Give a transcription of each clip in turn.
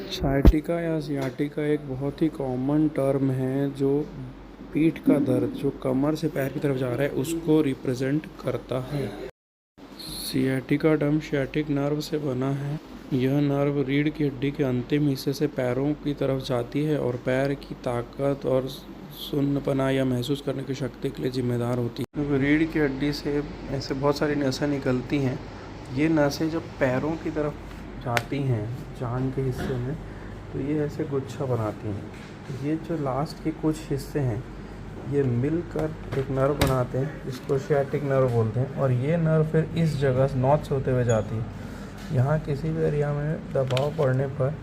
Sciatica या sciatica एक बहुत ही कॉमन टर्म है जो पीठ का दर्द जो कमर से पैर की तरफ जा रहा है उसको रिप्रेजेंट करता है। सियाटिका टर्म सियाटिक नर्व से बना है। यह नर्व रीढ़ की हड्डी के अंतिम हिस्से से पैरों की तरफ जाती है और पैर की ताकत और सुन्नपना या महसूस करने की शक्ति के लिए जिम्मेदार होती है। रीढ़ की हड्डी से ऐसे बहुत सारी नसें निकलती हैं। ये नसें जब पैरों की तरफ जाती हैं जांघ के हिस्से में तो ये ऐसे गुच्छा बनाती हैं। तो ये जो लास्ट के कुछ हिस्से हैं ये मिलकर एक नर्व बनाते हैं जिसको सियाटिक नर्व बोलते हैं। और ये नर्व फिर इस जगह नॉर्थ से होते हुए जाती है। यहाँ किसी भी एरिया में दबाव पड़ने पर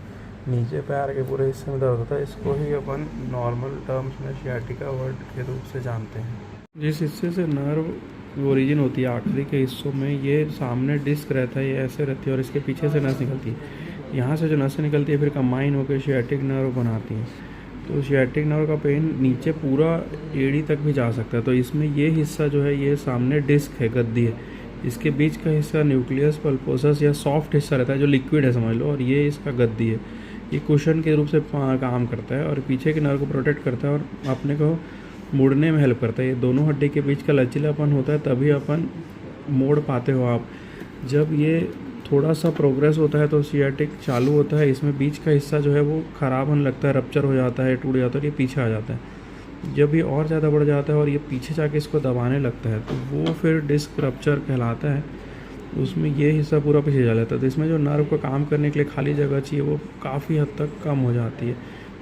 नीचे पैर के पूरे हिस्से में दर्द होता है। इसको ही अपन नॉर्मल टर्म्स में सियाटिका वर्ड के रूप से जानते हैं। जिस हिस्से से नर्व ओरिजिन होती है आखिरी के हिस्सों में ये सामने डिस्क रहता है, ये ऐसे रहती है और इसके पीछे से नस निकलती है। यहाँ से जो नसें निकलती है फिर कंबाइन होकर सियाटिक नर्व बनाती हैं। तो सियाटिक नर्व का पेन नीचे पूरा एड़ी तक भी जा सकता है। तो इसमें ये हिस्सा जो है ये सामने डिस्क है, गद्दी है। इसके बीच का हिस्सा न्यूक्लियस पल्पोसस या सॉफ्ट हिस्सा रहता है जो लिक्विड है समझ लो, और ये इसका गद्दी है। ये कुशन के रूप से काम करता है और पीछे के नर्व को प्रोटेक्ट करता है और अपने को मुड़ने में हेल्प करता है। ये दोनों हड्डी के बीच का लचीलापन होता है तभी अपन मोड़ पाते हो आप। जब ये थोड़ा सा प्रोग्रेस होता है तो सियाटिक चालू होता है। इसमें बीच का हिस्सा जो है वो ख़राब होने लगता है, रप्चर हो जाता है, टूट जाता है और ये पीछे आ जाता है। जब ये और ज़्यादा बढ़ जाता है और ये पीछे जाके इसको दबाने लगता है तो वो फिर डिस्क रप्चर कहलाता है। उसमें ये हिस्सा पूरा पीछे जा जाता है। तो इसमें जो नर्व को काम करने के लिए खाली जगह चाहिए वो काफ़ी हद तक कम हो जाती है।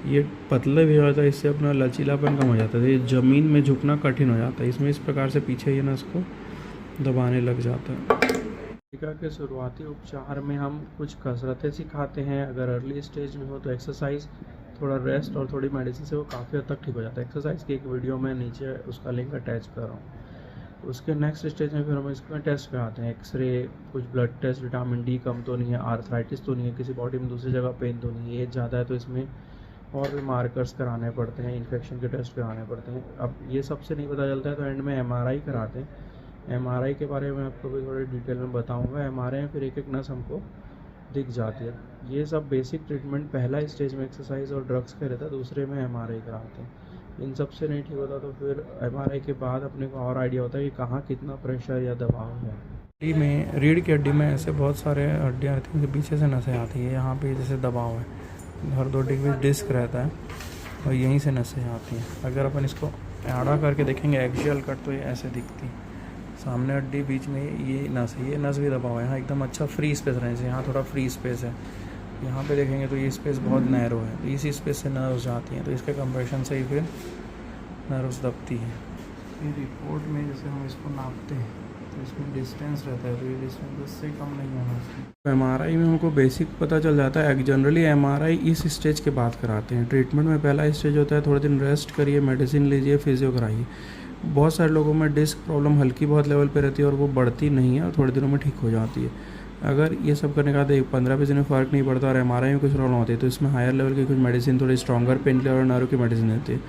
ये पतले भी हो जाता है, इससे अपना लचीलापन कम हो जाता है। ये ज़मीन में झुकना कठिन हो जाता है। इसमें इस प्रकार से पीछे ये नस को दबाने लग जाता है। सियाटिका के शुरुआती उपचार में हम कुछ कसरतें सिखाते हैं। अगर अर्ली स्टेज में हो तो एक्सरसाइज, थोड़ा रेस्ट और थोड़ी मेडिसिन से वो काफ़ी हद तक ठीक हो जाता है। एक्सरसाइज की एक वीडियो में नीचे उसका लिंक अटैच कर रहा हूँ। उसके नेक्स्ट स्टेज में फिर हम इसमें टेस्ट कराते हैं, एक्सरे, कुछ ब्लड टेस्ट, विटामिन डी कम तो नहीं है, आर्थराइटिस तो नहीं है, किसी बॉडी में दूसरी जगह पेन तो नहीं है, एज ज़्यादा है तो इसमें और भी मार्कर्स कराने पड़ते हैं, इन्फेक्शन के टेस्ट कराने पड़ते हैं। अब ये सबसे नहीं पता चलता है तो एंड में एमआरआई कराते हैं। एमआरआई के बारे में आपको भी थोड़ी डिटेल में बताऊंगा। एमआरआई में फिर एक एक नस हमको दिख जाती है। ये सब बेसिक ट्रीटमेंट पहला स्टेज में एक्सरसाइज और ड्रग्स का रहता है, दूसरे में एमआरआई कराते हैं। इन सब से नहीं ठीक होता तो फिर एमआरआई के बाद अपने को और आइडिया होता है कि कहाँ कितना प्रेशर या दबाव है। हड्डी में, रीढ़ की हड्डी में ऐसे बहुत सारे हड्डियाँ रहती हैं, पीछे से नसें आती है। यहाँ पे जैसे दबाव है, हर दो हड्डी के बीच डिस्क रहता है और यहीं से नसें आती हैं। अगर अपन इसको आड़ा करके देखेंगे एक्सियल कट तो ये ऐसे दिखती है। सामने हड्डी, बीच में ये नस है, ये नस भी दबाव है। यहाँ एकदम अच्छा फ्री स्पेस रहने से यहाँ थोड़ा फ्री स्पेस है। यहाँ पे देखेंगे तो ये स्पेस बहुत नैरो है, तो इसी स्पेस से नर्व्स जाती हैं, तो इसके कंप्रेशन से ही फिर नर्व्स दबती हैं। ये रिपोर्ट में जैसे हम इसको नापते हैं तो इसमें डिस्टेंस रहता है, तो ये डिस्टेंस उससे कम नहीं होना चाहिए। एमआरआई में हमको बेसिक पता चल जाता है। जनरली एमआरआई इस स्टेज के बाद कराते हैं। ट्रीटमेंट में पहला स्टेज होता है थोड़े दिन रेस्ट करिए, मेडिसिन लीजिए, फिजियो कराइए। बहुत सारे लोगों में डिस्क प्रॉब्लम हल्की बहुत लेवल पे रहती है और वो बढ़ती नहीं है और थोड़े दिनों में ठीक हो जाती है। अगर ये सब करने के बाद 15-20 दिन में फ़र्क नहीं पड़ता और एमआरआई में कुछ प्रॉब्लम होती है तो इसमें हायर लेवल की कुछ मेडिसिन, थोड़ी स्ट्रॉन्गर पेन किलर और नर्व की मेडिसिन रहती है,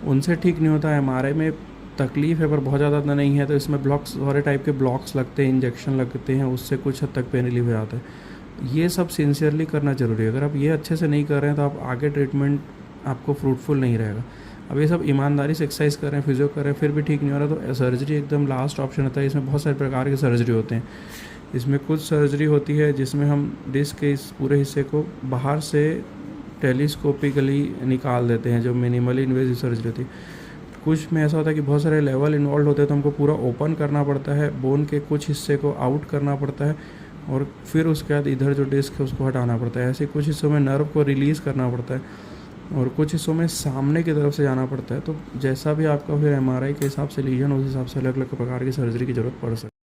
उनसे ठीक नहीं होता। एमआरआई में तकलीफ है पर बहुत ज़्यादा नहीं है तो इसमें ब्लॉक्स, सारे टाइप के ब्लॉक्स लगते हैं, इंजेक्शन लगते हैं, उससे कुछ हद तक पेन रिलीफ हो जाता है। ये सब सिंसियरली करना ज़रूरी है। अगर आप ये अच्छे से नहीं कर रहे हैं तो आप आगे ट्रीटमेंट आपको फ्रूटफुल नहीं रहेगा। अब ये सब ईमानदारी से एक्सरसाइज कर रहे हैं, फिजियो कर रहे हैं, फिर भी ठीक नहीं हो रहा तो सर्जरी एकदम लास्ट ऑप्शन होता है। इसमें बहुत सारे प्रकार के सर्जरी होते हैं। इसमें कुछ सर्जरी होती है जिसमें हम डिस्क के इस पूरे हिस्से को बाहर से टेलीस्कोपिकली निकाल देते हैं, जो मिनिमली इन्वेसिव सर्जरी होती है। कुछ में ऐसा होता है कि बहुत सारे लेवल इन्वॉल्व होते हैं तो हमको पूरा ओपन करना पड़ता है, बोन के कुछ हिस्से को आउट करना पड़ता है और फिर उसके बाद इधर जो डिस्क है उसको हटाना पड़ता है। ऐसे कुछ हिस्सों में नर्व को रिलीज़ करना पड़ता है और कुछ हिस्सों में सामने की तरफ से जाना पड़ता है। तो जैसा भी आपका फिर एमआरआई के हिसाब से लीजन, उस हिसाब से अलग अलग प्रकार की सर्जरी की ज़रूरत पड़ सकती है।